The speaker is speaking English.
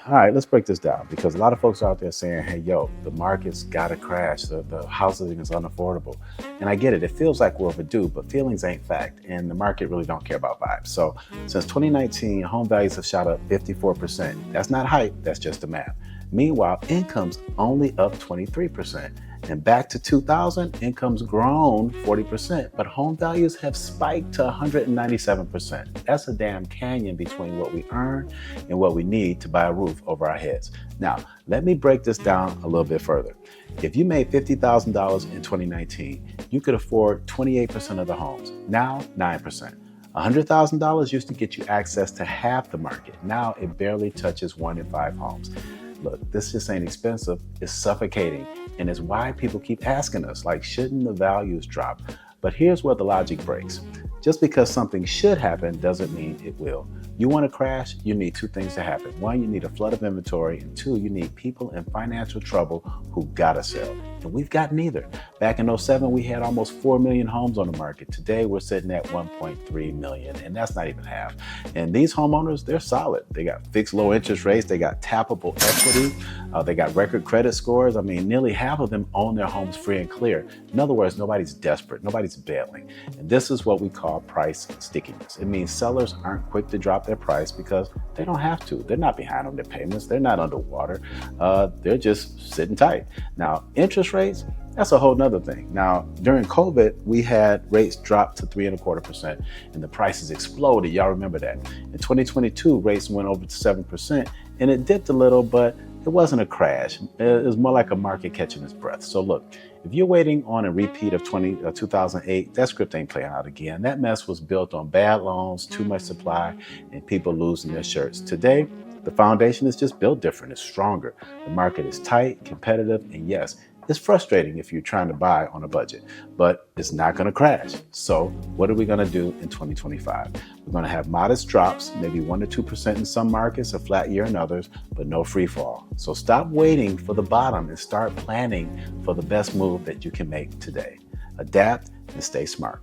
All right, let's break this down because a lot of folks out there saying, hey, yo, the market's got to crash. The housing is unaffordable. And I get it. It feels like we're overdue, but feelings ain't fact. And the market really don't care about vibes. So since 2019, home values have shot up 54%. That's not hype. That's just the math. Meanwhile, income's only up 23%. And back to 2000, income's grown 40%, but home values have spiked to 197%. That's a damn canyon between what we earn and what we need to buy a roof over our heads. Now, let me break this down a little bit further. If you made $50,000 in 2019, you could afford 28% of the homes. Now, 9%. $100,000 used to get you access to half the market. Now it barely touches 1 in 5 homes. Look, this just ain't expensive. It's suffocating. And it's why people keep asking us, like, shouldn't the values drop? But here's where the logic breaks. Just because something should happen doesn't mean it will. You want to crash, you need 2 things to happen. 1, you need a flood of inventory, and 2, you need people in financial trouble who gotta sell. And we've got neither. Back in '07, we had almost 4 million homes on the market. Today, we're sitting at 1.3 million, and that's not even half. And these homeowners, they're solid. They got fixed low interest rates, they got tappable equity, they got record credit scores. I mean, nearly half of them own their homes free and clear. In other words, nobody's desperate, nobody's bailing. And this is what we call price stickiness. It means sellers aren't quick to drop their price because they don't have to. They're not behind on their payments. They're not underwater. They're just sitting tight. Now, interest rates, that's a whole nother thing. Now, during COVID, we had rates drop to 3.25% and the prices exploded. Y'all remember that. In 2022, rates went over to 7% and it dipped a little, but it wasn't a crash. It was more like a market catching its breath. So look, if you're waiting on a repeat of 2008, that script ain't playing out again. That mess was built on bad loans, too much supply, and people losing their shirts. Today, the foundation is just built different. It's stronger. The market is tight, competitive, and yes, it's frustrating if you're trying to buy on a budget, but it's not going to crash. So what are we going to do in 2025? We're going to have modest drops, maybe 1 to 2% in some markets, a flat year in others, but no free fall. So stop waiting for the bottom and start planning for the best move that you can make today. Adapt and stay smart.